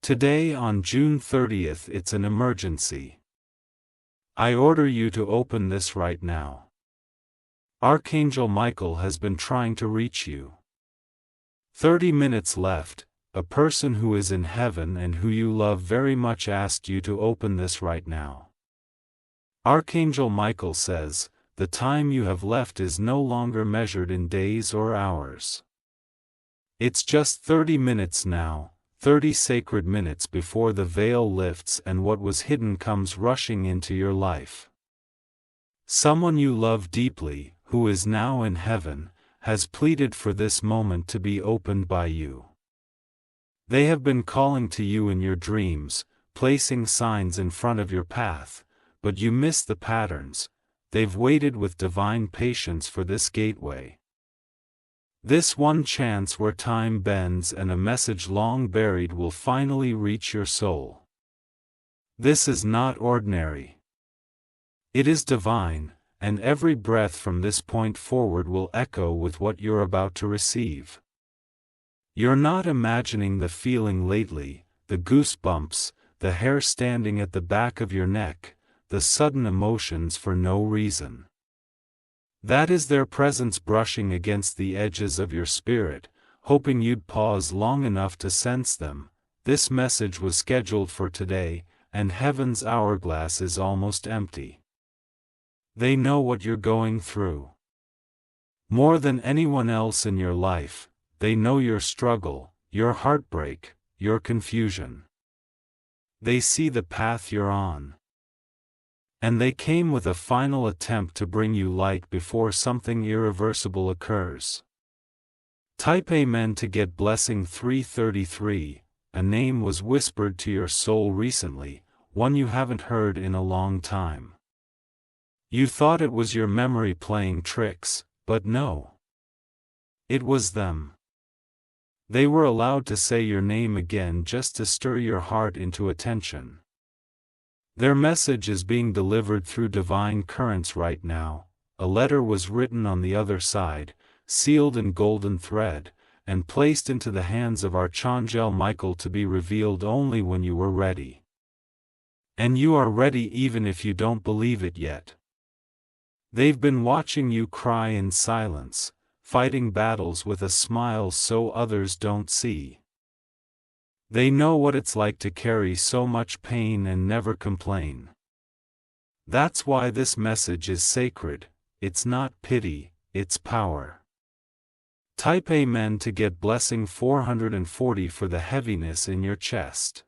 Today on June 30th, it's an emergency. I order you to open this right now. Archangel Michael has been trying to reach you. 30 minutes left. A person who is in heaven and who you love very much asked you to open this right now. Archangel Michael says, the time you have left is no longer measured in days or hours. It's just 30 minutes now, 30 sacred minutes before the veil lifts and what was hidden comes rushing into your life. Someone you love deeply, who is now in heaven, has pleaded for this moment to be opened by you. They have been calling to you in your dreams, placing signs in front of your path, but you miss the patterns. They've waited with divine patience for this gateway. This one chance where time bends and a message long buried will finally reach your soul. This is not ordinary. It is divine, and every breath from this point forward will echo with what you're about to receive. You're not imagining the feeling lately, the goosebumps, the hair standing at the back of your neck, the sudden emotions for no reason. That is their presence brushing against the edges of your spirit, hoping you'd pause long enough to sense them. This message was scheduled for today, and heaven's hourglass is almost empty. They know what you're going through. More than anyone else in your life, they know your struggle, your heartbreak, your confusion. They see the path you're on. And they came with a final attempt to bring you light before something irreversible occurs. Type Amen to get blessing 333. A name was whispered to your soul recently, one you haven't heard in a long time. You thought it was your memory playing tricks, but no. It was them. They were allowed to say your name again just to stir your heart into attention. Their message is being delivered through divine currents right now. A letter was written on the other side, sealed in golden thread, and placed into the hands of Archangel Michael to be revealed only when you were ready. And you are ready even if you don't believe it yet. They've been watching you cry in silence, fighting battles with a smile so others don't see. They know what it's like to carry so much pain and never complain. That's why this message is sacred. It's not pity, it's power. Type Amen to get blessing 440 for the heaviness in your chest.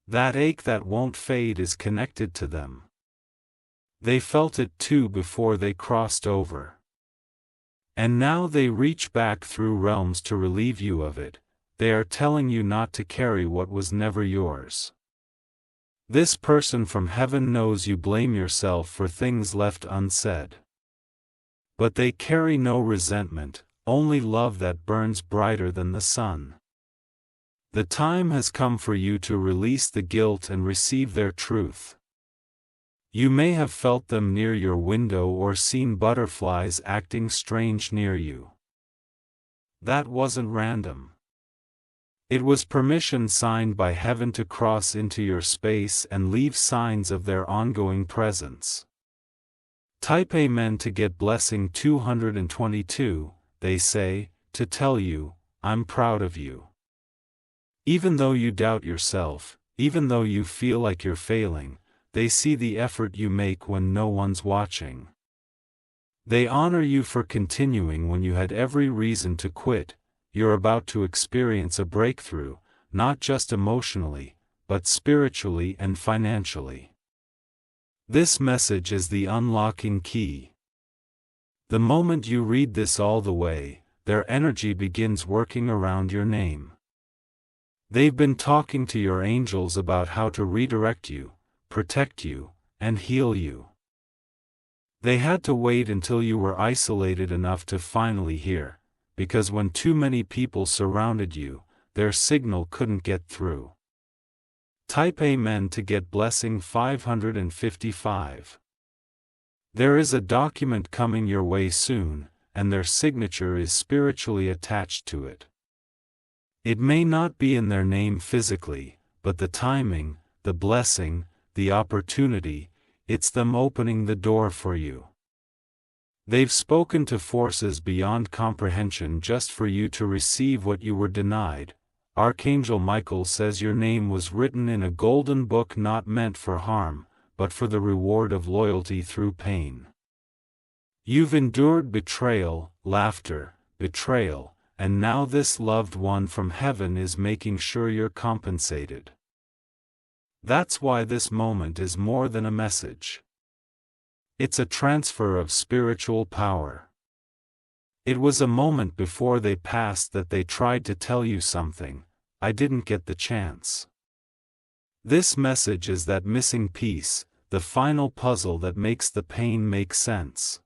That ache that won't fade is connected to them. They felt it too before they crossed over. And now they reach back through realms to relieve you of it. They are telling you not to carry what was never yours. This person from heaven knows you blame yourself for things left unsaid. But they carry no resentment, only love that burns brighter than the sun. The time has come for you to release the guilt and receive their truth. You may have felt them near your window or seen butterflies acting strange near you. That wasn't random. It was permission signed by heaven to cross into your space and leave signs of their ongoing presence. Type Amen to get blessing 222. They say, to tell you, I'm proud of you. Even though you doubt yourself, even though you feel like you're failing, they see the effort you make when no one's watching. They honor you for continuing when you had every reason to quit. You're about to experience a breakthrough, not just emotionally, but spiritually and financially. This message is the unlocking key. The moment you read this all the way, their energy begins working around your name. They've been talking to your angels about how to redirect you, protect you, and heal you. They had to wait until you were isolated enough to finally hear. Because when too many people surrounded you, their signal couldn't get through. Type Amen to get blessing 555. There is a document coming your way soon, and their signature is spiritually attached to it. It may not be in their name physically, but the timing, the blessing, the opportunity, it's them opening the door for you. They've spoken to forces beyond comprehension just for you to receive what you were denied. Archangel Michael says your name was written in a golden book not meant for harm, but for the reward of loyalty through pain. You've endured betrayal, laughter, betrayal, and now this loved one from heaven is making sure you're compensated. That's why this moment is more than a message. It's a transfer of spiritual power. It was a moment before they passed that they tried to tell you something, I didn't get the chance. This message is that missing piece, the final puzzle that makes the pain make sense.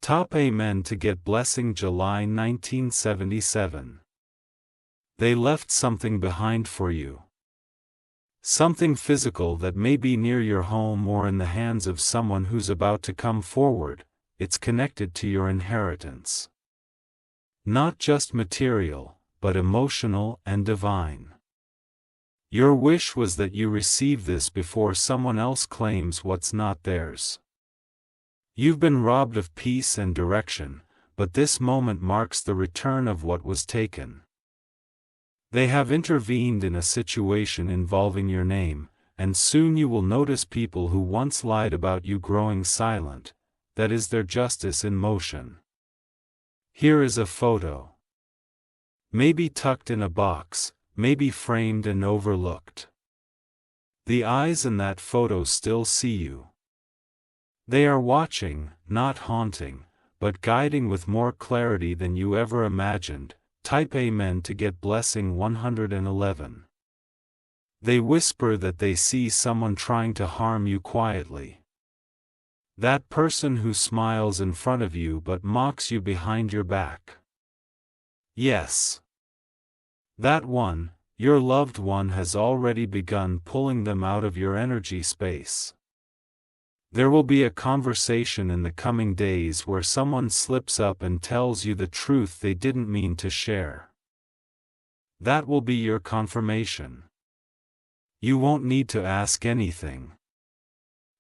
Top Amen to Get Blessing July 1977. They left something behind for you. Something physical that may be near your home or in the hands of someone who's about to come forward. It's connected to your inheritance. Not just material, but emotional and divine. Your wish was that you receive this before someone else claims what's not theirs. You've been robbed of peace and direction, but this moment marks the return of what was taken. They have intervened in a situation involving your name, and soon you will notice people who once lied about you growing silent. That is their justice in motion. Here is a photo. Maybe tucked in a box, maybe framed and overlooked. The eyes in that photo still see you. They are watching, not haunting, but guiding with more clarity than you ever imagined. Type Amen to Get Blessing 111. They whisper that they see someone trying to harm you quietly. That person who smiles in front of you but mocks you behind your back. Yes. That one, your loved one, has already begun pulling them out of your energy space. There will be a conversation in the coming days where someone slips up and tells you the truth they didn't mean to share. That will be your confirmation. You won't need to ask anything.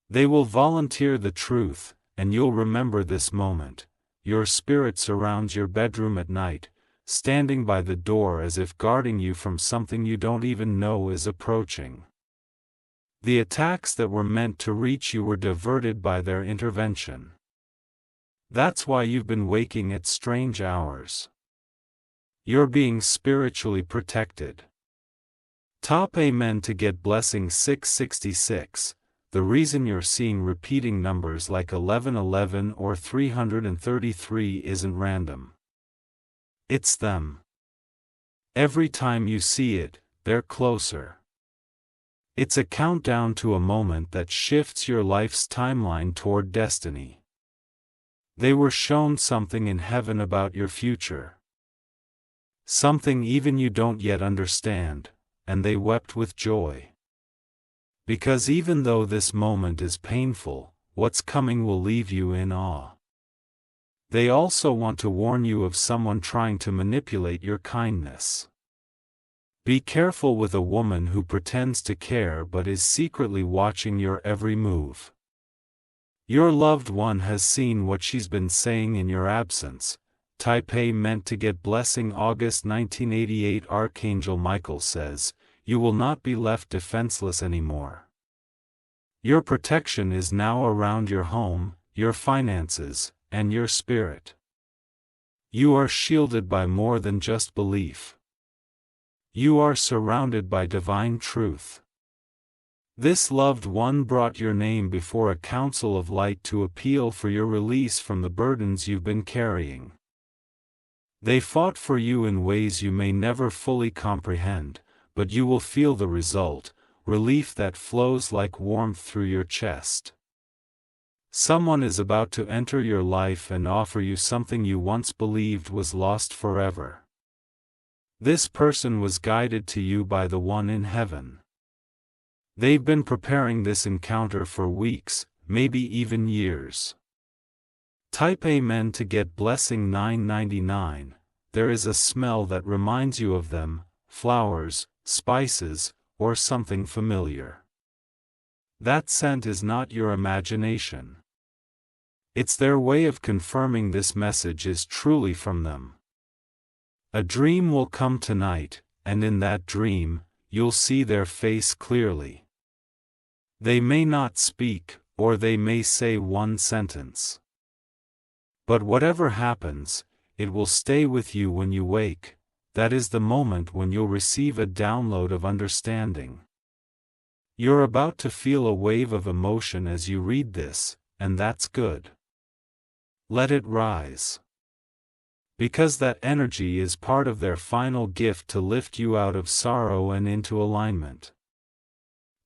They will volunteer the truth, and you'll remember this moment. Your spirit surrounds your bedroom at night, standing by the door as if guarding you from something you don't even know is approaching. The attacks that were meant to reach you were diverted by their intervention. That's why you've been waking at strange hours. You're being spiritually protected. Top Amen to Get Blessing 666. The reason you're seeing repeating numbers like 1111 or 333 isn't random. It's them. Every time you see it, they're closer. It's a countdown to a moment that shifts your life's timeline toward destiny. They were shown something in heaven about your future. Something even you don't yet understand, and they wept with joy. Because even though this moment is painful, what's coming will leave you in awe. They also want to warn you of someone trying to manipulate your kindness. Be careful with a woman who pretends to care but is secretly watching your every move. Your loved one has seen what she's been saying in your absence. Type Amen to Get Blessing August 1988. Archangel Michael says, you will not be left defenseless anymore. Your protection is now around your home, your finances, and your spirit. You are shielded by more than just belief. You are surrounded by divine truth. This loved one brought your name before a council of light to appeal for your release from the burdens you've been carrying. They fought for you in ways you may never fully comprehend, but you will feel the result, relief that flows like warmth through your chest. Someone is about to enter your life and offer you something you once believed was lost forever. This person was guided to you by the one in heaven. They've been preparing this encounter for weeks, maybe even years. Type Amen to Get Blessing 999. there is a smell that reminds you of them, flowers, spices, or something familiar. That scent is not your imagination. It's their way of confirming this message is truly from them. A dream will come tonight, and in that dream, you'll see their face clearly. They may not speak, or they may say one sentence. But whatever happens, it will stay with you when you wake. That is the moment when you'll receive a download of understanding. You're about to feel a wave of emotion as you read this, and that's good. Let it rise. Because that energy is part of their final gift to lift you out of sorrow and into alignment.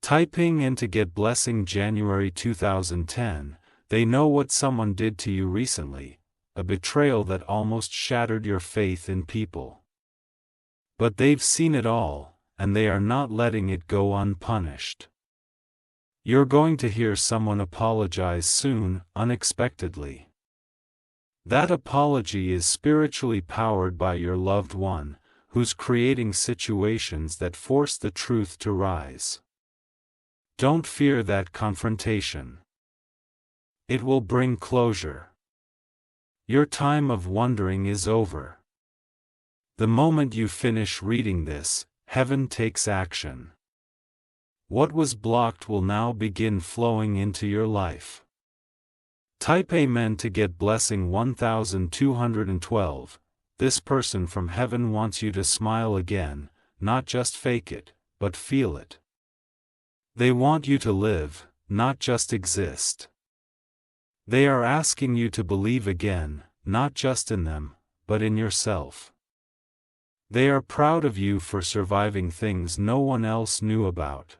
Typing in to get blessing January 2010, they know what someone did to you recently, a betrayal that almost shattered your faith in people. But they've seen it all, and they are not letting it go unpunished. You're going to hear someone apologize soon, unexpectedly. That apology is spiritually powered by your loved one, who's creating situations that force the truth to rise. Don't fear that confrontation. It will bring closure. Your time of wondering is over. The moment you finish reading this, heaven takes action. What was blocked will now begin flowing into your life. Type Amen to get blessing 1212. This person from heaven wants you to smile again, not just fake it, but feel it. They want you to live, not just exist. They are asking you to believe again, not just in them, but in yourself. They are proud of you for surviving things no one else knew about.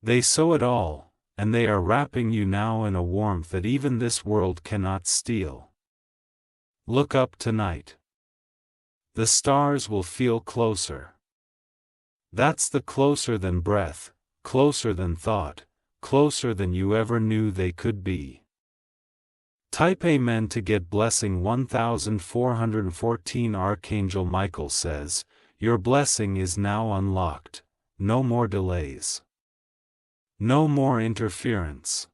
They saw it all, and they are wrapping you now in a warmth that even this world cannot steal. Look up tonight. The stars will feel closer. That's the closer than breath, closer than thought, closer than you ever knew they could be. Type Amen to get blessing 1414. Archangel Michael says, your blessing is now unlocked, no more delays. No more interference.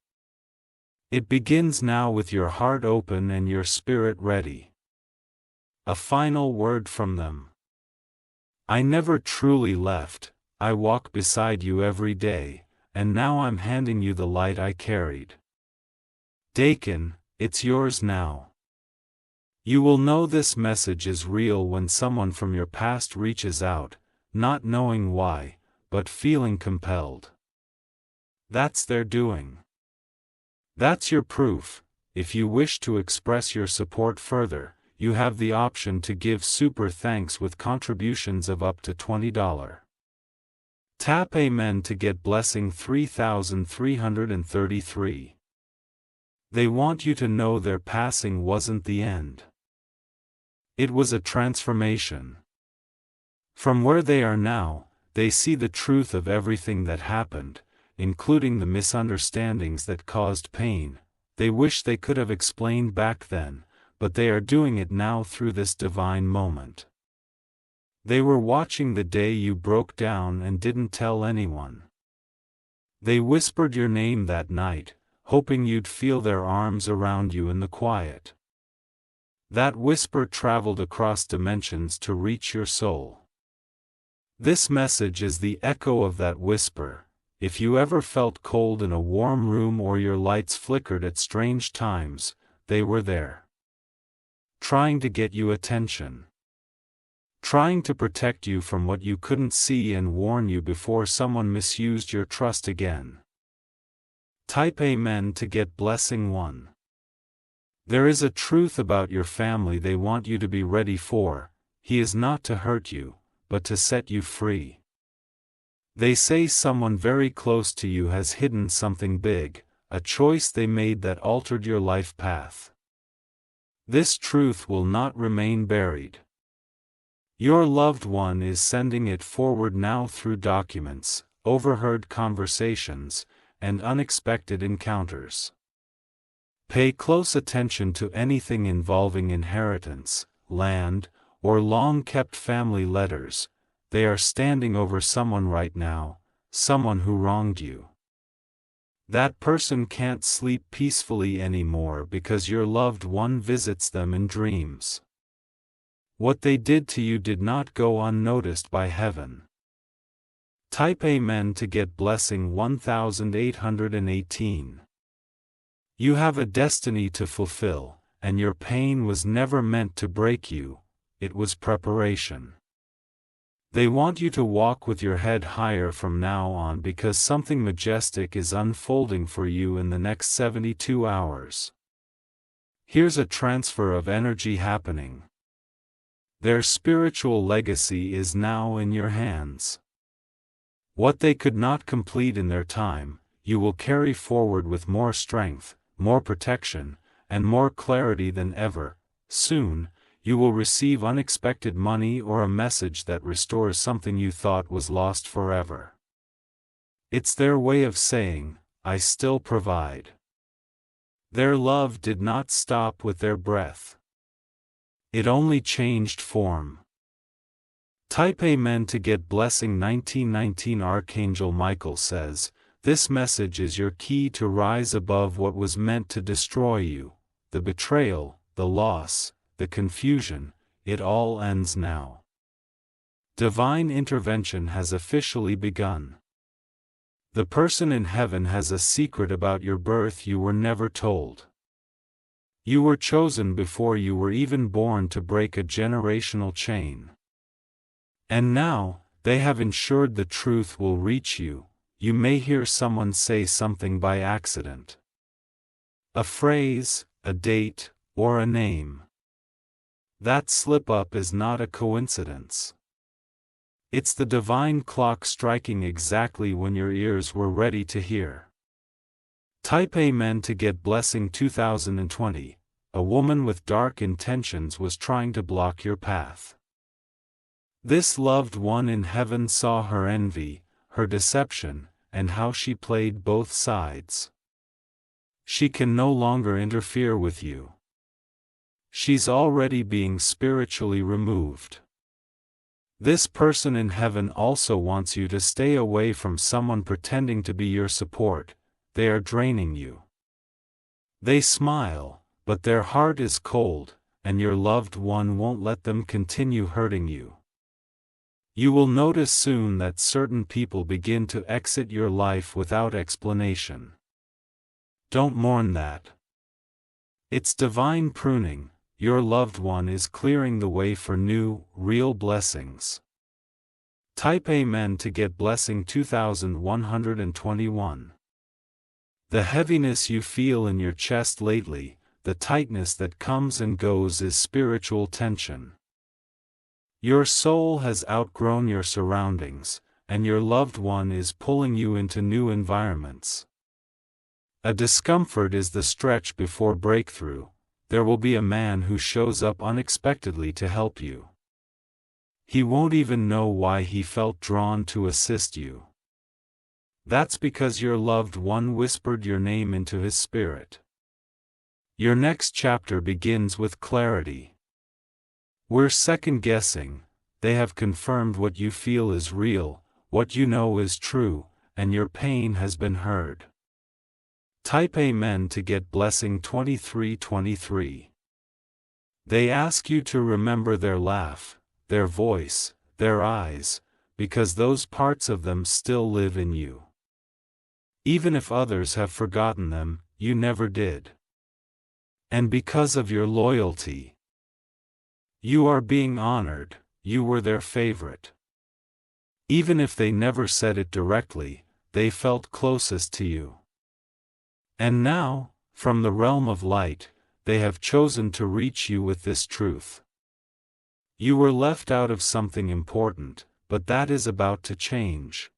It begins now with your heart open and your spirit ready. A final word from them. I never truly left, I walk beside you every day, and now I'm handing you the light I carried. Dakin, it's yours now. You will know this message is real when someone from your past reaches out, not knowing why, but feeling compelled. That's their doing. That's your proof. If you wish to express your support further, you have the option to give super thanks with contributions of up to $20. Tap Amen to get blessing 3333. They want you to know their passing wasn't the end. It was a transformation. From where they are now, they see the truth of everything that happened, including the misunderstandings that caused pain. They wish they could have explained back then, but they are doing it now through this divine moment. They were watching the day you broke down and didn't tell anyone. They whispered your name that night, hoping you'd feel their arms around you in the quiet. That whisper traveled across dimensions to reach your soul. This message is the echo of that whisper. If you ever felt cold in a warm room or your lights flickered at strange times, they were there. Trying to get you attention. Trying to protect you from what you couldn't see and warn you before someone misused your trust again. Type Amen to get blessing 1. There is a truth about your family they want you to be ready for. He is not to hurt you, but to set you free. They say someone very close to you has hidden something big, a choice they made that altered your life path. This truth will not remain buried. Your loved one is sending it forward now through documents, overheard conversations, and unexpected encounters. Pay close attention to anything involving inheritance, land, or long-kept family letters. They are standing over someone right now, someone who wronged you. That person can't sleep peacefully anymore because your loved one visits them in dreams. What they did to you did not go unnoticed by heaven. Type Amen to get blessing 1818. You have a destiny to fulfill, and your pain was never meant to break you, it was preparation. They want you to walk with your head higher from now on because something majestic is unfolding for you in the next 72 hours. Here's a transfer of energy happening. Their spiritual legacy is now in your hands. What they could not complete in their time, you will carry forward with more strength, more protection, and more clarity than ever. Soon, you will receive unexpected money or a message that restores something you thought was lost forever. It's their way of saying, I still provide. Their love did not stop with their breath. It only changed form. Type Amen to get blessing 1919. Archangel Michael says, this message is your key to rise above what was meant to destroy you, the betrayal, the loss, the confusion. It all ends now. Divine intervention has officially begun. The person in heaven has a secret about your birth you were never told. You were chosen before you were even born to break a generational chain. And now, they have ensured the truth will reach you. You may hear someone say something by accident. A phrase, a date, or a name. That slip-up is not a coincidence. It's the divine clock striking exactly when your ears were ready to hear. Type Amen to get blessing 2020. A woman with dark intentions was trying to block your path. This loved one in heaven saw her envy, her deception, and how she played both sides. She can no longer interfere with you. She's already being spiritually removed. This person in heaven also wants you to stay away from someone pretending to be your support. They are draining you. They smile, but their heart is cold, and your loved one won't let them continue hurting you. You will notice soon that certain people begin to exit your life without explanation. Don't mourn that. It's divine pruning. Your loved one is clearing the way for new, real blessings. Type Amen to get blessing 2121. The heaviness you feel in your chest lately, the tightness that comes and goes is spiritual tension. Your soul has outgrown your surroundings, and your loved one is pulling you into new environments. A discomfort is the stretch before breakthrough. There will be a man who shows up unexpectedly to help you. He won't even know why he felt drawn to assist you. That's because your loved one whispered your name into his spirit. Your next chapter begins with clarity. We're second-guessing. They have confirmed what you feel is real, what you know is true, and your pain has been heard. Type Amen to get blessing 2323. They ask you to remember their laugh, their voice, their eyes, because those parts of them still live in you. Even if others have forgotten them, you never did. And because of your loyalty, you are being honored. You were their favorite. Even if they never said it directly, they felt closest to you. And now, from the realm of light, they have chosen to reach you with this truth. You were left out of something important, but that is about to change.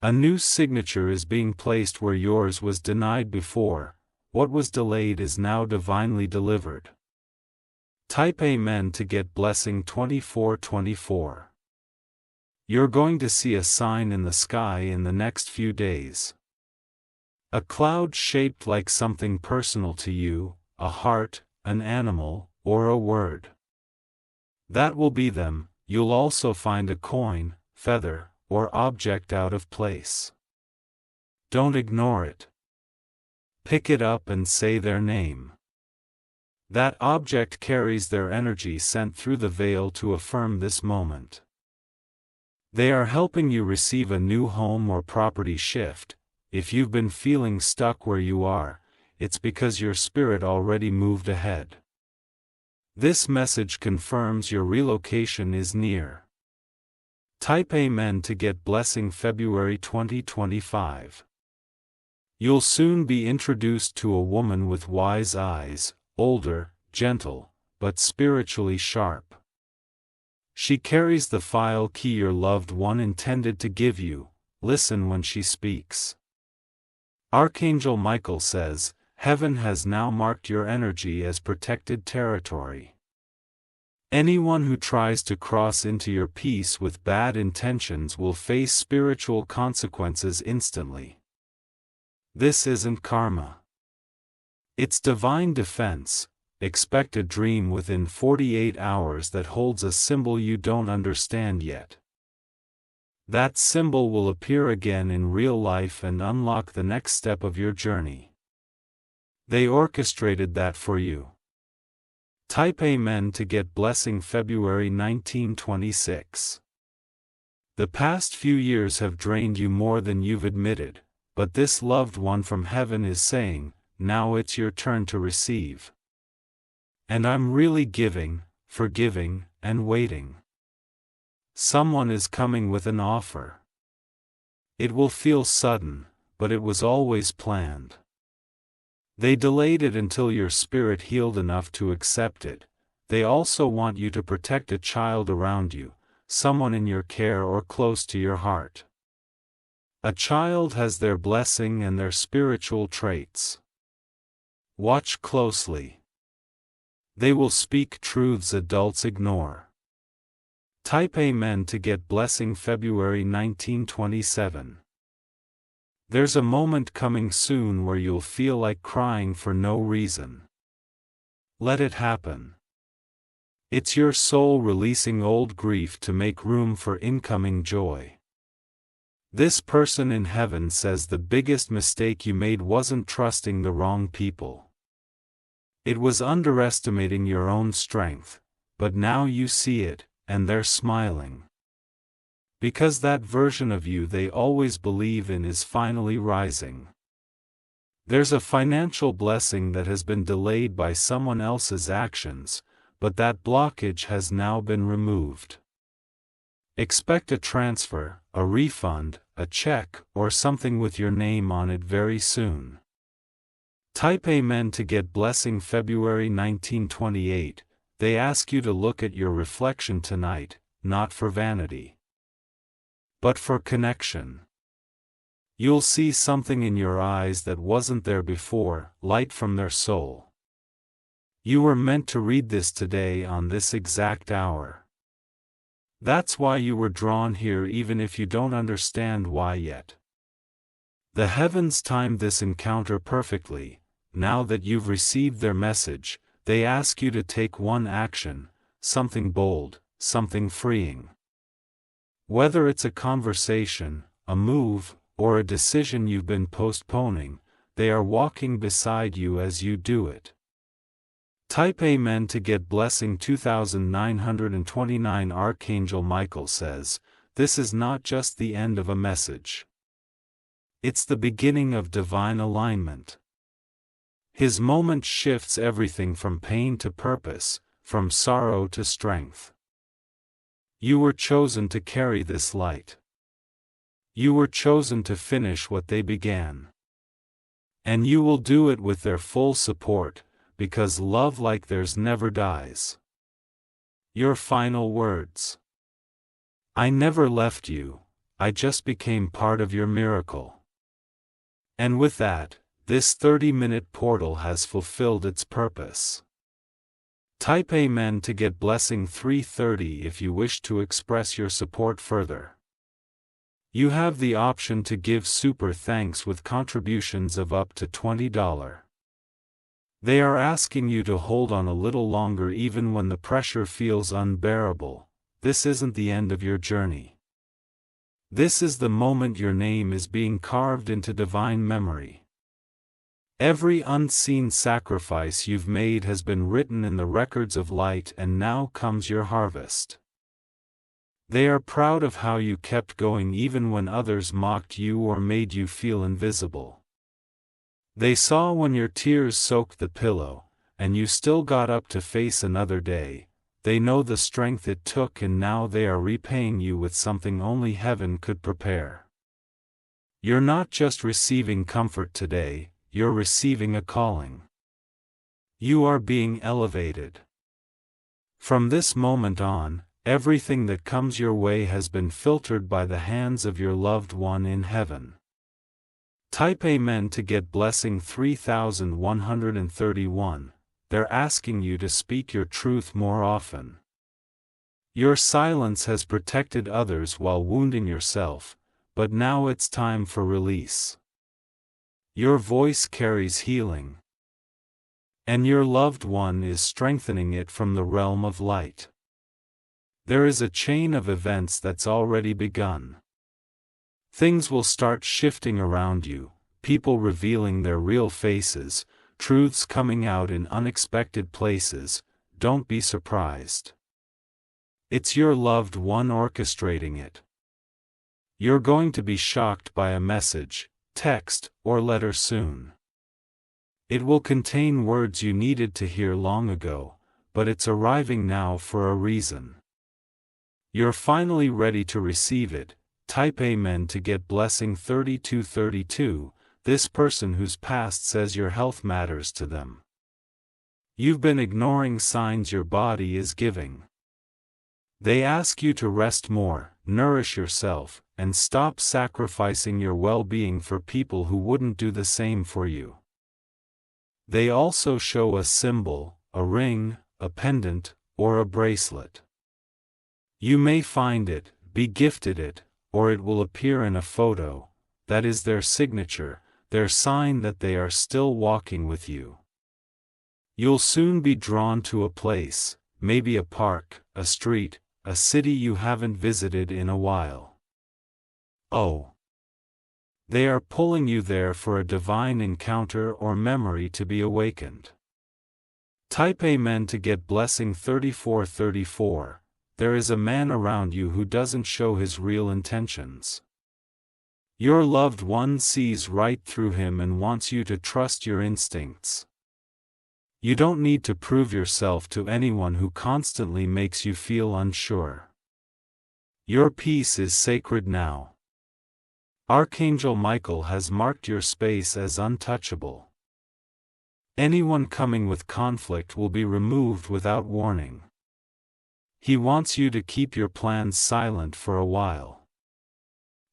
A new signature is being placed where yours was denied before. What was delayed is now divinely delivered. Type Amen to get blessing 2424. You're going to see a sign in the sky in the next few days. A cloud shaped like something personal to you, a heart, an animal, or a word. That will be them. You'll also find a coin, feather, or object out of place. Don't ignore it. Pick it up and say their name. That object carries their energy sent through the veil to affirm this moment. They are helping you receive a new home or property shift. If you've been feeling stuck where you are, it's because your spirit already moved ahead. This message confirms your relocation is near. Type Amen to get blessing February 2025. You'll soon be introduced to a woman with wise eyes, older, gentle, but spiritually sharp. She carries the file key your loved one intended to give you. Listen when she speaks. Archangel Michael says, Heaven has now marked your energy as protected territory. Anyone who tries to cross into your peace with bad intentions will face spiritual consequences instantly. This isn't karma. It's divine defense. Expect a dream within 48 hours that holds a symbol you don't understand yet. That symbol will appear again in real life and unlock the next step of your journey. They orchestrated that for you. Type Amen to get blessing February 1926. The past few years have drained you more than you've admitted, but this loved one from heaven is saying, now it's your turn to receive. And I'm really giving, forgiving, and waiting. Someone is coming with an offer. It will feel sudden, but it was always planned. They delayed it until your spirit healed enough to accept it. They also want you to protect a child around you, someone in your care or close to your heart. A child has their blessing and their spiritual traits. Watch closely. They will speak truths adults ignore. Type Amen to get blessing February 1927. There's a moment coming soon where you'll feel like crying for no reason. Let it happen. It's your soul releasing old grief to make room for incoming joy. This person in heaven says the biggest mistake you made wasn't trusting the wrong people. It was underestimating your own strength, but now you see it, and they're smiling. Because that version of you they always believe in is finally rising. There's a financial blessing that has been delayed by someone else's actions, but that blockage has now been removed. Expect a transfer, a refund, a check, or something with your name on it very soon. Type Amen to get blessing February 1928. They ask you to look at your reflection tonight, not for vanity, but for connection. You'll see something in your eyes that wasn't there before, light from their soul. You were meant to read this today on this exact hour. That's why you were drawn here even if you don't understand why yet. The heavens timed this encounter perfectly. Now that you've received their message, they ask you to take one action, something bold, something freeing. Whether it's a conversation, a move, or a decision you've been postponing, they are walking beside you as you do it. Type Amen to get blessing 2929. Archangel Michael says, this is not just the end of a message. It's the beginning of divine alignment. His moment shifts everything from pain to purpose, from sorrow to strength. You were chosen to carry this light. You were chosen to finish what they began. And you will do it with their full support, because love like theirs never dies. Your final words. I never left you, I just became part of your miracle. And with that, this 30-minute portal has fulfilled its purpose. Type Amen to get blessing 330 if you wish to express your support further. You have the option to give super thanks with contributions of up to $20. They are asking you to hold on a little longer even when the pressure feels unbearable. This isn't the end of your journey. This is the moment your name is being carved into divine memory. Every unseen sacrifice you've made has been written in the records of light, and now comes your harvest. They are proud of how you kept going even when others mocked you or made you feel invisible. They saw when your tears soaked the pillow, and you still got up to face another day. They know the strength it took, and now they are repaying you with something only heaven could prepare. You're not just receiving comfort today, you're receiving a calling. You are being elevated. From this moment on, everything that comes your way has been filtered by the hands of your loved one in heaven. Type Amen to get blessing 3131. They're asking you to speak your truth more often. Your silence has protected others while wounding yourself, but now it's time for release. Your voice carries healing, and your loved one is strengthening it from the realm of light. There is a chain of events that's already begun. Things will start shifting around you, people revealing their real faces, truths coming out in unexpected places. Don't be surprised. It's your loved one orchestrating it. You're going to be shocked by a message, text, or letter soon. It will contain words you needed to hear long ago, but it's arriving now for a reason. You're finally ready to receive it. Type Amen to get blessing 3232, this person whose past says your health matters to them. You've been ignoring signs your body is giving. They ask you to rest more, nourish yourself, and stop sacrificing your well-being for people who wouldn't do the same for you. They also show a symbol, a ring, a pendant, or a bracelet. You may find it, be gifted it, or it will appear in a photo. That is their signature, their sign that they are still walking with you. You'll soon be drawn to a place, maybe a park, a street, a city you haven't visited in a while. Oh! They are pulling you there for a divine encounter or memory to be awakened. Type Amen to get blessing 3434. There is a man around you who doesn't show his real intentions. Your loved one sees right through him and wants you to trust your instincts. You don't need to prove yourself to anyone who constantly makes you feel unsure. Your peace is sacred now. Archangel Michael has marked your space as untouchable. Anyone coming with conflict will be removed without warning. He wants you to keep your plans silent for a while.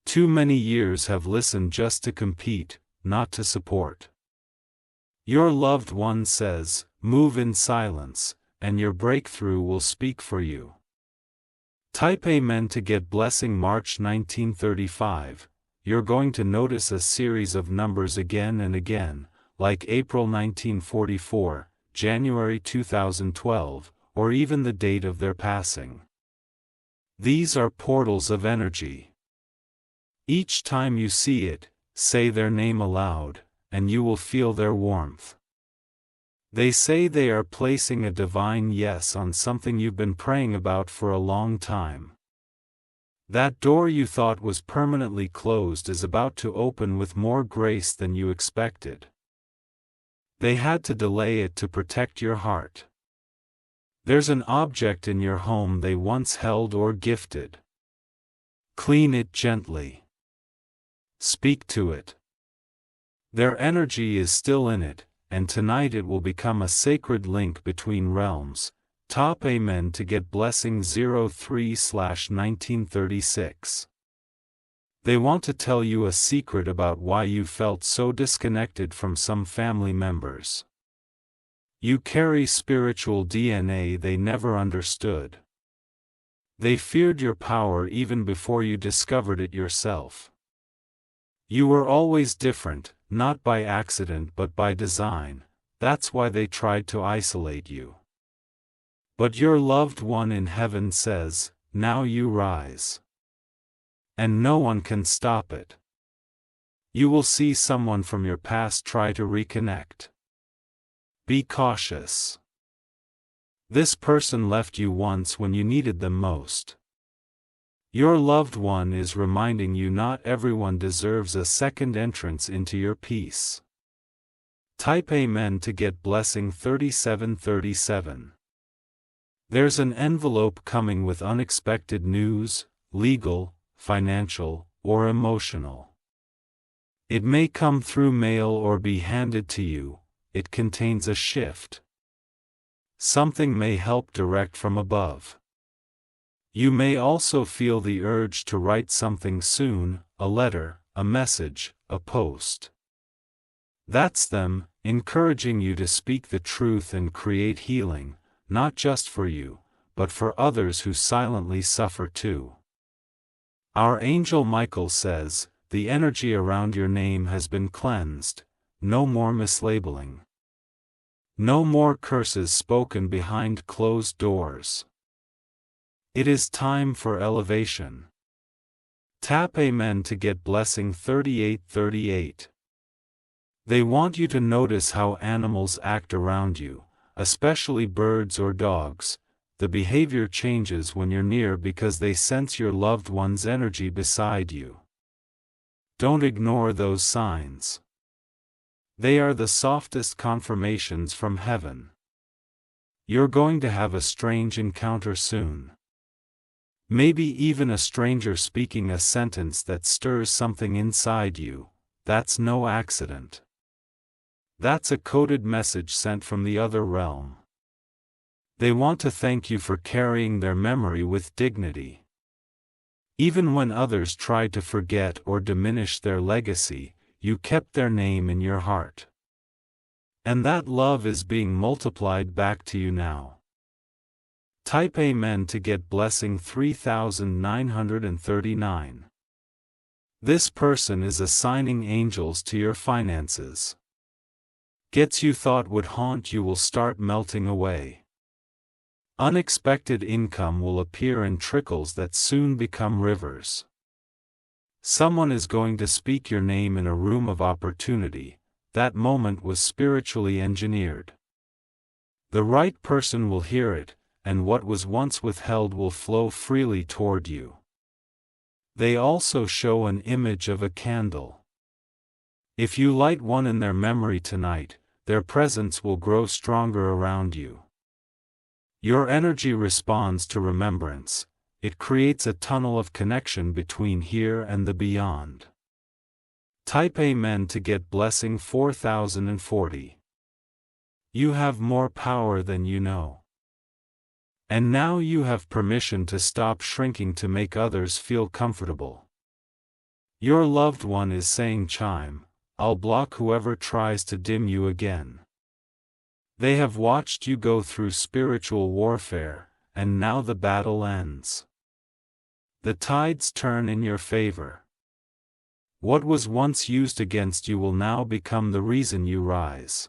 Too many years have listened just to compete, not to support. Your loved one says, move in silence, and your breakthrough will speak for you. Type Amen to get blessing March 1935. You're going to notice a series of numbers again and again, like April 1944, January 2012, or even the date of their passing. These are portals of energy. Each time you see it, say their name aloud, and you will feel their warmth. They say they are placing a divine yes on something you've been praying about for a long time. That door you thought was permanently closed is about to open with more grace than you expected. They had to delay it to protect your heart. There's an object in your home they once held or gifted. Clean it gently. Speak to it. Their energy is still in it, and tonight it will become a sacred link between realms. Top Amen to get blessing 03/1936. They want to tell you a secret about why you felt so disconnected from some family members. You carry spiritual DNA they never understood. They feared your power even before you discovered it yourself. You were always different, not by accident but by design. that's why they tried to isolate you. But your loved one in heaven says, now you rise. And no one can stop it. You will see someone from your past try to reconnect. Be cautious. This person left you once when you needed them most. Your loved one is reminding you not everyone deserves a second entrance into your peace. Type Amen to get blessing 3737. There's an envelope coming with unexpected news, legal, financial, or emotional. It may come through mail or be handed to you. It contains a shift. Something may help direct from above. You may also feel the urge to write something soon, a letter, a message, a post. That's them, encouraging you to speak the truth and create healing, not just for you, but for others who silently suffer too. Our angel Michael says, the energy around your name has been cleansed, no more mislabeling. No more curses spoken behind closed doors. It is time for elevation. Tap Amen to get blessing 3838. They want you to notice how animals act around you, especially birds or dogs. The behavior changes when you're near because they sense your loved one's energy beside you. Don't ignore those signs. They are the softest confirmations from heaven. You're going to have a strange encounter soon. Maybe even a stranger speaking a sentence that stirs something inside you. That's no accident. That's a coded message sent from the other realm. They want to thank you for carrying their memory with dignity. Even when others tried to forget or diminish their legacy, you kept their name in your heart. And that love is being multiplied back to you now. Type Amen to get blessing 3939. This person is assigning angels to your finances. Gets you thought would haunt you will start melting away. Unexpected income will appear in trickles that soon become rivers. Someone is going to speak your name in a room of opportunity. That moment was spiritually engineered. The right person will hear it, and what was once withheld will flow freely toward you. They also show an image of a candle. If you light one in their memory tonight, their presence will grow stronger around you. Your energy responds to remembrance. It creates a tunnel of connection between here and the beyond. Type Amen to get blessing 4040. You have more power than you know. And now you have permission to stop shrinking to make others feel comfortable. Your loved one is saying, Chime, I'll block whoever tries to dim you again. They have watched you go through spiritual warfare, and now the battle ends. The tides turn in your favor. What was once used against you will now become the reason you rise.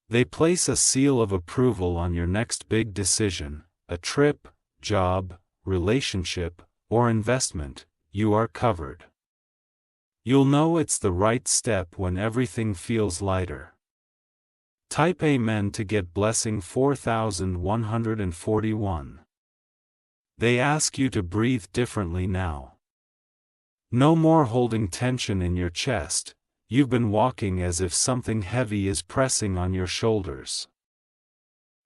They place a seal of approval on your next big decision, a trip, job, relationship, or investment. You are covered. You'll know it's the right step when everything feels lighter. Type Amen to get blessing 4141. They ask you to breathe differently now. No more holding tension in your chest. You've been walking as if something heavy is pressing on your shoulders.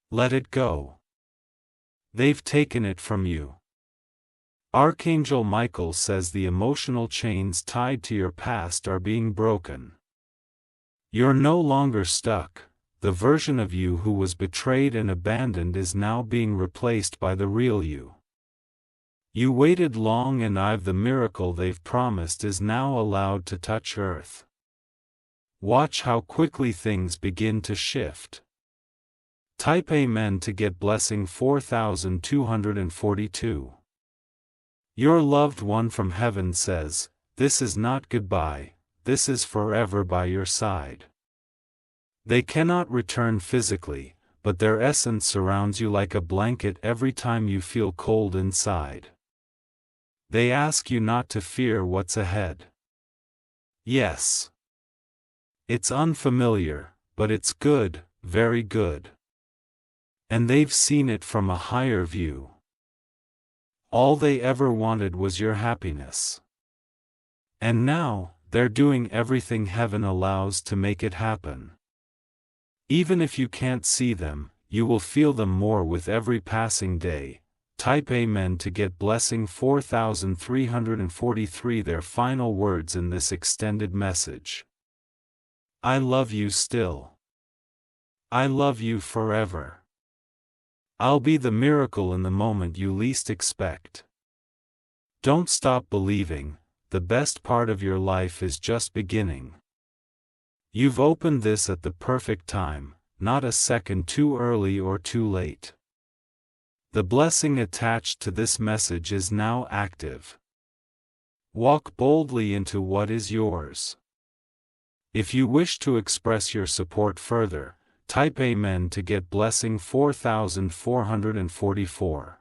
Let it go. They've taken it from you. Archangel Michael says the emotional chains tied to your past are being broken. You're no longer stuck. The version of you who was betrayed and abandoned is now being replaced by the real you. You waited long, and the miracle they've promised is now allowed to touch earth. Watch how quickly things begin to shift. Type Amen to get blessing 4242. Your loved one from heaven says, this is not goodbye, this is forever by your side. They cannot return physically, but their essence surrounds you like a blanket every time you feel cold inside. They ask you not to fear what's ahead. Yes. It's unfamiliar, but it's good, very good. And they've seen it from a higher view. All they ever wanted was your happiness. And now, they're doing everything heaven allows to make it happen. Even if you can't see them, you will feel them more with every passing day. Type Amen to get blessing 4343. Their final words in this extended message. I love you still. I love you forever. I'll be the miracle in the moment you least expect. Don't stop believing, the best part of your life is just beginning. You've opened this at the perfect time, not a second too early or too late. The blessing attached to this message is now active. Walk boldly into what is yours. If you wish to express your support further, type Amen to get blessing 4444.